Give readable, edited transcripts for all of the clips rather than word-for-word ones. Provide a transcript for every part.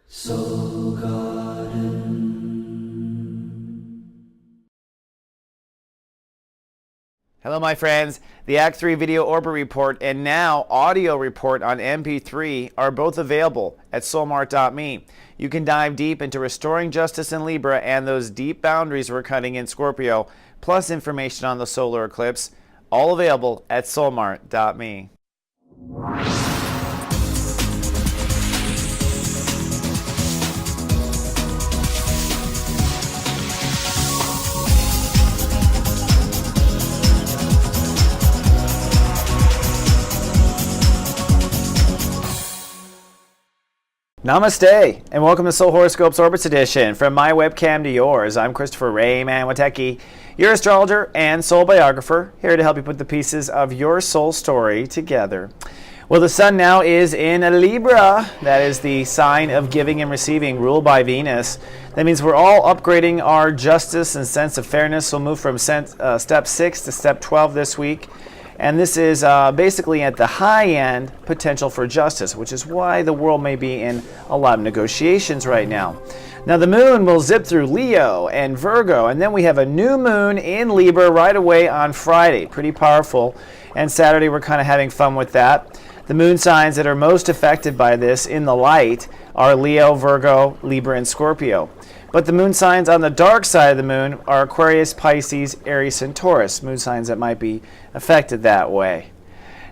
Soul Garden. Hello my friends, the Act 3 Video Orbit Report and now Audio Report on MP3 are both available at soulmart.me. You can dive deep into restoring justice in Libra and those deep boundaries we're cutting in Scorpio, plus information on the solar eclipse, all available at soulmart.me. Namaste, and welcome to Soul Horoscopes Orbits Edition. From my webcam to yours, I'm Christopher Rayman Witecki, your astrologer and soul biographer, here to help you put the pieces of your soul story together. Well, the sun now is in Libra. That is the sign of giving and receiving, ruled by Venus. That means we're all upgrading our justice and sense of fairness. We'll move from step 6 to step 12 this week. And this is basically at the high end potential for justice, which is why the world may be in a lot of negotiations right now. Now the moon will zip through Leo and Virgo, and then we have a new moon in Libra right away on Friday. Pretty powerful. And Saturday we're kind of having fun with that. The moon signs that are most affected by this in the light are Leo, Virgo, Libra, and Scorpio. But the moon signs on the dark side of the moon are Aquarius, Pisces, Aries, and Taurus, moon signs that might be affected that way.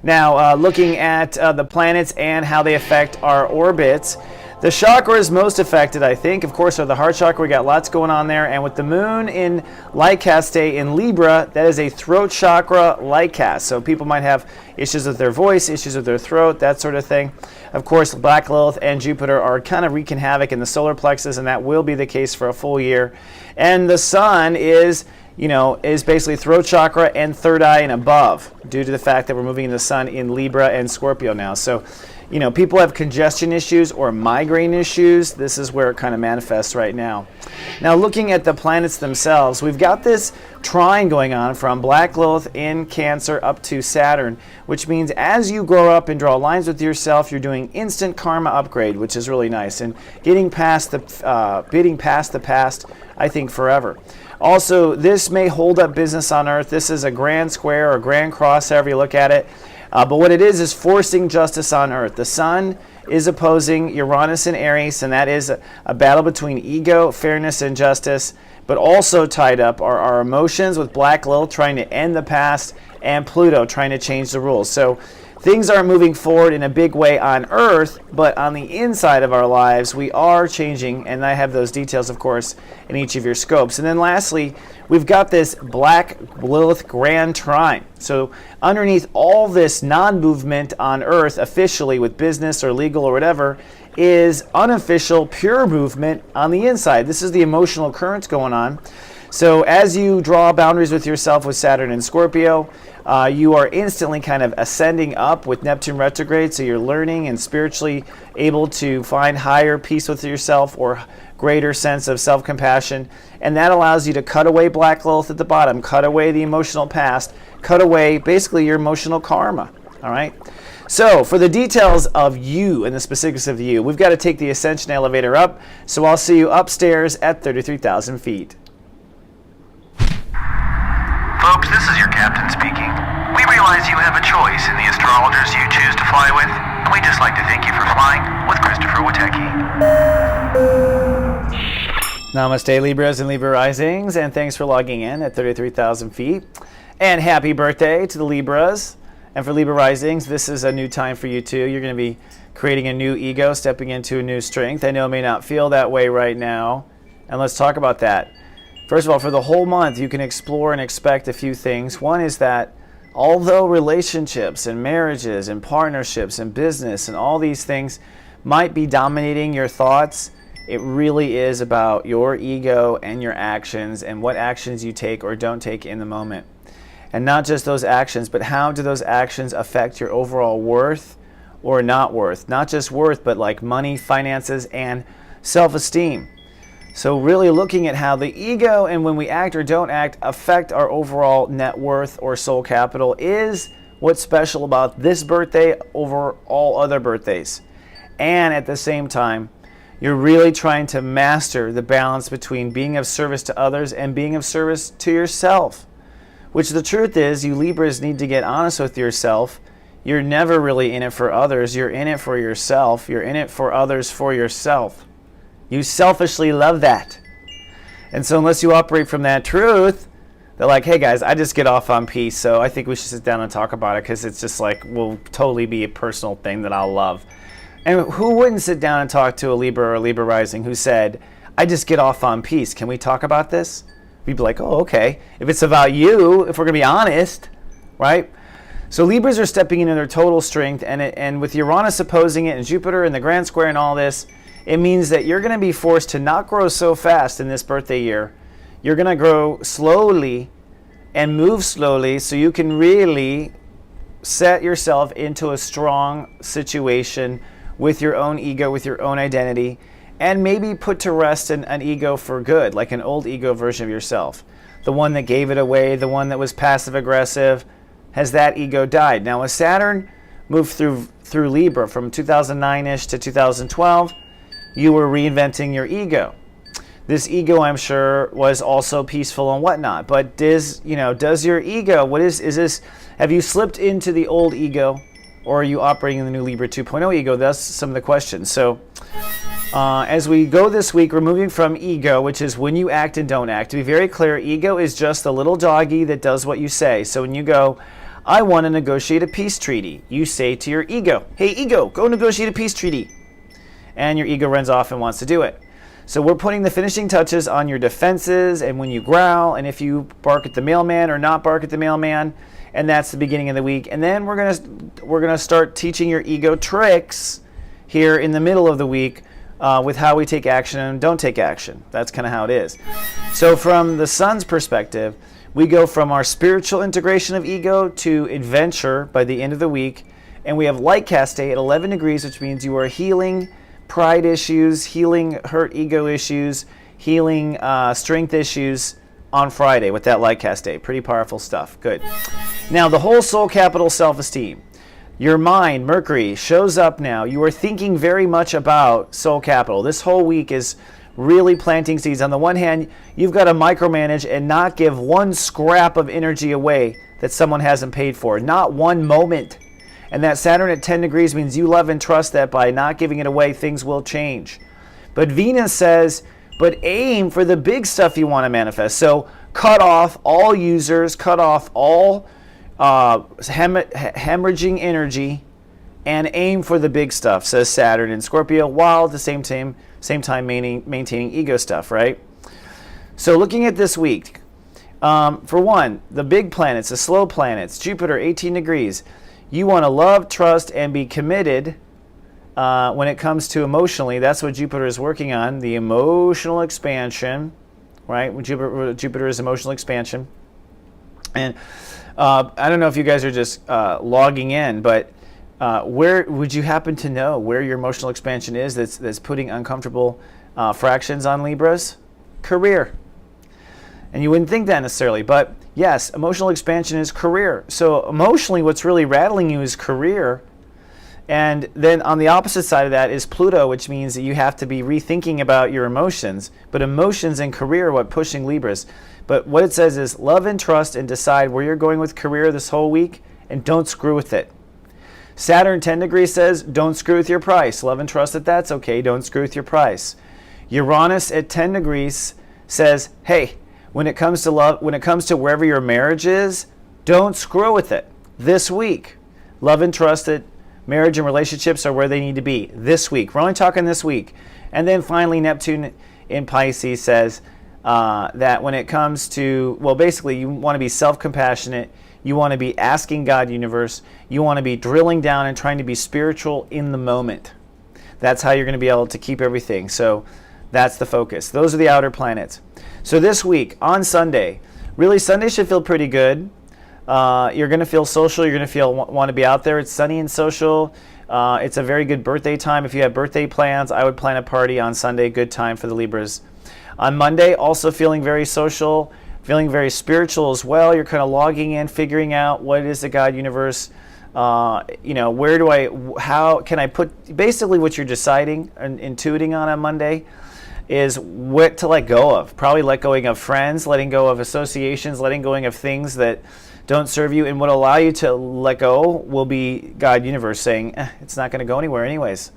Now, looking at the planets and how they affect our orbits, the chakras most affected, I think, of course, are the heart chakra. We got lots going on there. And with the moon in light cast day in Libra, that is a throat chakra light cast. So people might have issues with their voice, issues with their throat, that sort of thing. Of course, Black Lilith and Jupiter are kind of wreaking havoc in the solar plexus, and that will be the case for a full year. And the sun is basically throat chakra and third eye and above, due to the fact that we're moving the sun in Libra and Scorpio now. So, people have congestion issues or migraine issues. This is where it kind of manifests right now. Now, looking at the planets themselves, we've got this trine going on from Black Lilith in Cancer up to Saturn, which means as you grow up and draw lines with yourself, you're doing instant karma upgrade, which is really nice, and getting past the past, I think, forever. Also, this may hold up business on Earth. This is a grand square or grand cross, however you look at it. But what it is forcing justice on Earth. The sun is opposing Uranus and Aries, and that is a battle between ego, fairness, and justice. But also tied up are our emotions, with Black Lilith trying to end the past and Pluto trying to change the rules. So things are moving forward in a big way on Earth, but on the inside of our lives, we are changing, and I have those details, of course, in each of your scopes. And then lastly, we've got this Black Lilith Grand Trine. So underneath all this non-movement on Earth, officially with business or legal or whatever, is unofficial, pure movement on the inside. This is the emotional currents going on. So as you draw boundaries with yourself with Saturn and Scorpio, you are instantly kind of ascending up with Neptune retrograde, so you're learning and spiritually able to find higher peace with yourself or greater sense of self-compassion, and that allows you to cut away Black Lilith at the bottom, cut away the emotional past, cut away basically your emotional karma, all right? So for the details of you and the specifics of you, we've got to take the ascension elevator up, so I'll see you upstairs at 33,000 feet. Folks, this is your captain speaking. We realize you have a choice in the astrologers you choose to fly with, and we'd just like to thank you for flying with Christopher Witecki. Namaste, Libras and Libra risings, and thanks for logging in at 33,000 feet. And happy birthday to the Libras. And for Libra risings, this is a new time for you too. You're going to be creating a new ego, stepping into a new strength. I know it may not feel that way right now, and let's talk about that. First of all, for the whole month, you can explore and expect a few things. One is that although relationships and marriages and partnerships and business and all these things might be dominating your thoughts, it really is about your ego and your actions and what actions you take or don't take in the moment. And not just those actions, but how do those actions affect your overall worth or not worth? Not just worth, but like money, finances, and self-esteem. So really looking at how the ego and when we act or don't act affect our overall net worth or soul capital is what's special about this birthday over all other birthdays. And at the same time, You're really trying to master the balance between being of service to others and being of service to yourself. Which the truth is, you Libras need to get honest with yourself. You're never really in it for others. You're in it for yourself. You're in it for others for yourself. You selfishly love that. And so unless you operate from that truth, they're like, hey guys, I just get off on peace, so I think we should sit down and talk about it because it's just like, will totally be a personal thing that I'll love. And who wouldn't sit down and talk to a Libra or a Libra rising who said, I just get off on peace. Can we talk about this? We'd be like, oh, okay. If it's about you, if we're going to be honest, right? So Libras are stepping into their total strength, and with Uranus opposing it and Jupiter and the grand square and all this, it means that you're going to be forced to not grow so fast in this birthday year. You're going to grow slowly and move slowly so you can really set yourself into a strong situation with your own ego, with your own identity, and maybe put to rest an ego for good, like an old ego version of yourself. The one that gave it away, the one that was passive aggressive, has that ego died? Now, as Saturn moved through Libra from 2009-ish to 2012, you were reinventing your ego. This ego, I'm sure, was also peaceful and whatnot. But does your ego, is this, have you slipped into the old ego, or are you operating in the new Libra 2.0 ego? That's some of the questions. So as we go this week, we're moving from ego, which is when you act and don't act. To be very clear, ego is just the little doggy that does what you say. So when you go, I want to negotiate a peace treaty, you say to your ego, hey ego, go negotiate a peace treaty. And your ego runs off and wants to do it. So we're putting the finishing touches on your defenses and when you growl and if you bark at the mailman or not bark at the mailman, and that's the beginning of the week. And then we're gonna start teaching your ego tricks here in the middle of the week with how we take action and don't take action. That's kind of how it is. So from the sun's perspective, we go from our spiritual integration of ego to adventure by the end of the week, and we have light castate at 11 degrees, which means you are healing pride issues, healing hurt ego issues, healing strength issues on Friday with that light castate. Pretty powerful stuff. Good. Now, the whole soul capital self-esteem. Your mind, Mercury, shows up now. You are thinking very much about soul capital. This whole week is really planting seeds. On the one hand, you've got to micromanage and not give one scrap of energy away that someone hasn't paid for. Not one moment. And that Saturn at 10 degrees means you love and trust that by not giving it away, things will change. But Venus says, but aim for the big stuff you want to manifest. So cut off all users, cut off all hemorrhaging energy, and aim for the big stuff, says Saturn in Scorpio, while at the same time maintaining ego stuff, right? So looking at this week, for one, the big planets, the slow planets, Jupiter, 18 degrees, you want to love, trust, and be committed when it comes to emotionally. That's what Jupiter is working on, the emotional expansion, right? Jupiter is emotional expansion. And I don't know if you guys are just logging in, but where would you happen to know where your emotional expansion is that's putting uncomfortable fractions on Libras? Career. And you wouldn't think that necessarily, but yes, emotional expansion is career. So emotionally, what's really rattling you is career. And then on the opposite side of that is Pluto, which means that you have to be rethinking about your emotions. But emotions and career are what pushing Libras. But what it says is love and trust and decide where you're going with career this whole week and don't screw with it. Saturn 10 degrees says don't screw with your price. Love and trust that that's okay. Don't screw with your price. Uranus at 10 degrees says, hey, when it comes to love, when it comes to wherever your marriage is, don't screw with it this week. Love and trust that marriage and relationships are where they need to be this week. We're only talking this week. And then finally, Neptune in Pisces says that when it comes to, well, basically, you want to be self-compassionate. You want to be asking God, universe. You want to be drilling down and trying to be spiritual in the moment. That's how you're going to be able to keep everything. So that's the focus. Those are the outer planets. So this week, on Sunday, really Sunday should feel pretty good. You're going to feel social. You're going to want to be out there. It's sunny and social. It's a very good birthday time. If you have birthday plans, I would plan a party on Sunday. Good time for the Libras. On Monday, also feeling very social, feeling very spiritual as well. You're kind of logging in, figuring out what it is that God, universe How can I put, basically what you're deciding and intuiting on Monday is what to let go of. Probably let going of friends, letting go of associations, letting going of things that don't serve you. And what will allow you to let go will be God, universe saying, it's not going to go anywhere anyways.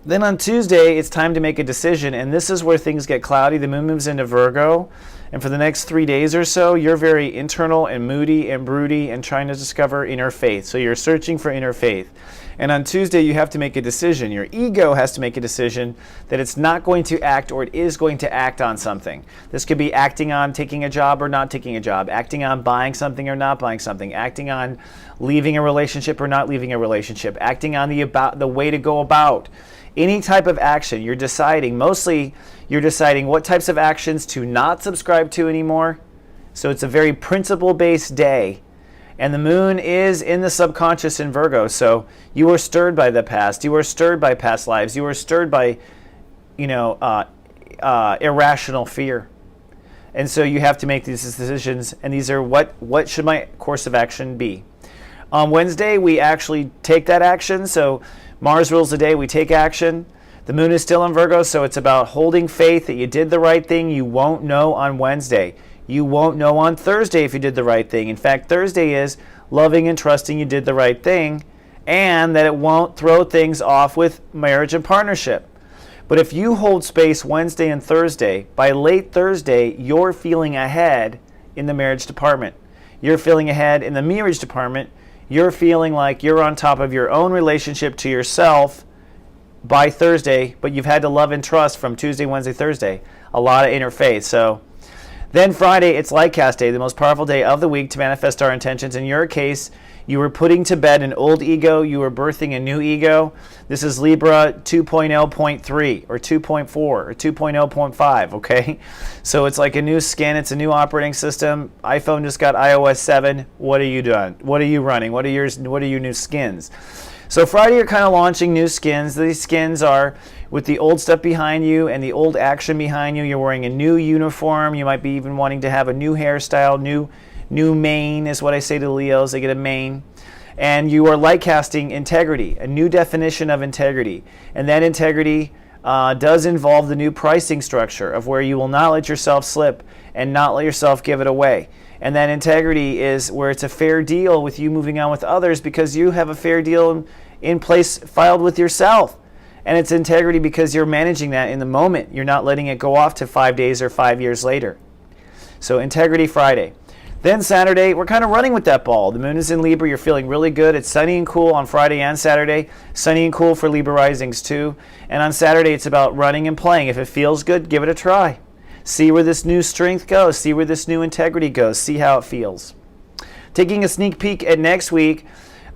Then on Tuesday, it's time to make a decision. And this is where things get cloudy. The moon moves into Virgo. And for the next 3 days or so, you're very internal and moody and broody and trying to discover inner faith. So you're searching for inner faith. And on Tuesday, you have to make a decision. Your ego has to make a decision that it's not going to act, or it is going to act on something. This could be acting on taking a job or not taking a job, acting on buying something or not buying something, acting on leaving a relationship or not leaving a relationship, acting on the way to go about. Any type of action, you're deciding. Mostly, you're deciding what types of actions to not subscribe to anymore. So it's a very principle-based day. And the moon is in the subconscious in Virgo, so you are stirred by the past. You are stirred by past lives. You are stirred by, irrational fear. And so you have to make these decisions, and these are what should my course of action be. On Wednesday, we actually take that action. So Mars rules the day, we take action. The moon is still in Virgo, so it's about holding faith that you did the right thing. You won't know on Wednesday. You won't know on Thursday if you did the right thing. In fact, Thursday is loving and trusting you did the right thing, and that it won't throw things off with marriage and partnership. But if you hold space Wednesday and Thursday, by late Thursday, you're feeling ahead in the marriage department. You're feeling ahead in the marriage department. You're feeling like you're on top of your own relationship to yourself by Thursday, but you've had to love and trust from Tuesday, Wednesday, Thursday. A lot of inner faith. So then Friday, it's Light Cast Day, the most powerful day of the week to manifest our intentions. In your case, you were putting to bed an old ego. You were birthing a new ego. This is Libra 2.0.3 or 2.4 or 2.0.5, okay? So it's like a new skin. It's a new operating system. iPhone just got iOS 7. What are you doing? What are you running? What are your new skins? So Friday, you're kind of launching new skins. These skins are with the old stuff behind you and the old action behind you. You're wearing a new uniform. You might be even wanting to have a new hairstyle, new mane is what I say to Leos. They get a mane. And you are light casting integrity, a new definition of integrity. And that integrity does involve the new pricing structure of where you will not let yourself slip and not let yourself give it away. And that integrity is where it's a fair deal with you moving on with others because you have a fair deal in place filed with yourself. And it's integrity because you're managing that in the moment. You're not letting it go off to 5 days or 5 years later. So integrity Friday. Then Saturday, we're kind of running with that ball. The moon is in Libra. You're feeling really good. It's sunny and cool on Friday and Saturday. Sunny and cool for Libra risings too. And on Saturday, it's about running and playing. If it feels good, give it a try. See where this new strength goes. See where this new integrity goes. See how it feels. Taking a sneak peek at next week,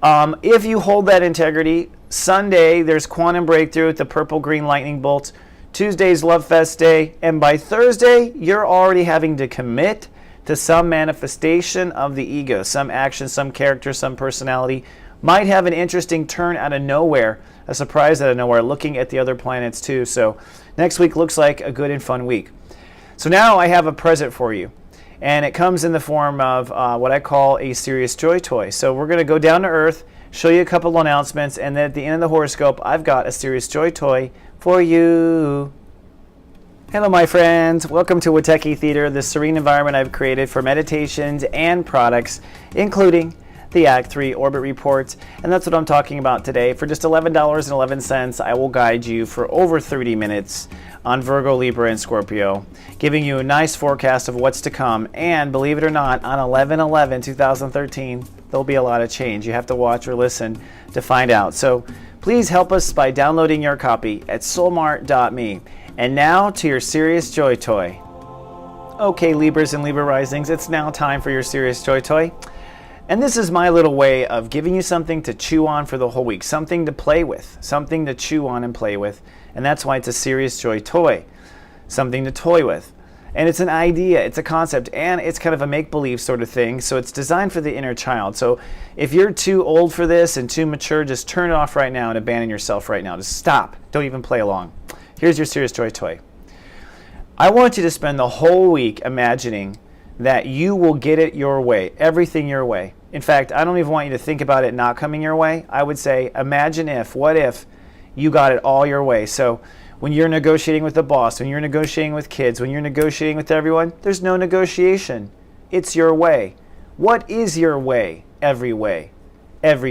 if you hold that integrity, Sunday, there's quantum breakthrough with the purple-green lightning bolts. Tuesday's Love Fest Day. And by Thursday, you're already having to commit to some manifestation of the ego. Some action, some character, some personality might have an interesting turn out of nowhere, a surprise out of nowhere, looking at the other planets too. So next week looks like a good and fun week. So now I have a present for you, and it comes in the form of what I call a serious joy toy. So we're going to go down to earth, show you a couple announcements, and then at the end of the horoscope, I've got a serious joy toy for you. Hello, my friends. Welcome to Witecki Theater, the serene environment I've created for meditations and products, including the Act 3 Orbit Report. And that's what I'm talking about today. For just $11.11, I will guide you for over 30 minutes on Virgo, Libra, and Scorpio, giving you a nice forecast of what's to come. And believe it or not, on 11/11/2013, there'll be a lot of change. You have to watch or listen to find out. So please help us by downloading your copy at soulmart.me. And now to your serious joy toy. Okay, Libras and Libra risings, it's now time for your serious joy toy. And this is my little way of giving you something to chew on for the whole week, something to play with, something to chew on and play with. And that's why it's a serious joy toy, something to toy with. And it's an idea, it's a concept, and it's kind of a make-believe sort of thing. So it's designed for the inner child. So if you're too old for this and too mature, just turn it off right now and abandon yourself right now. Just stop. Don't even play along. Here's your serious joy toy. I want you to spend the whole week imagining that you will get it your way, everything your way. In fact, I don't even want you to think about it not coming your way. I would say, imagine if, what if you got it all your way? So when you're negotiating with the boss, when you're negotiating with kids, when you're negotiating with everyone, there's no negotiation. It's your way. What is your way every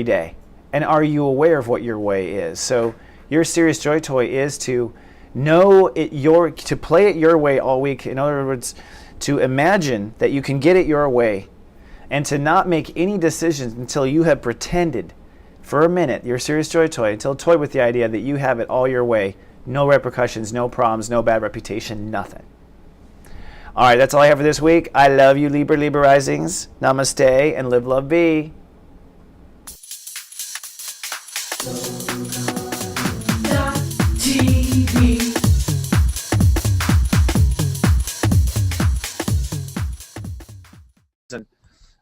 day? And are you aware of what your way is? So your serious joy toy is to know to play it your way all week. In other words, to imagine that you can get it your way and to not make any decisions until you have pretended for a minute, your serious joy toy, until toy with the idea that you have it all your way. No repercussions, no problems, no bad reputation, nothing. All right, that's all I have for this week. I love you, Libra Risings. Namaste, and live, love, be.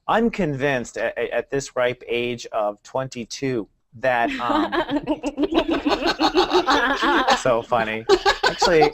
I'm convinced at this ripe age of 22 that so funny. Actually,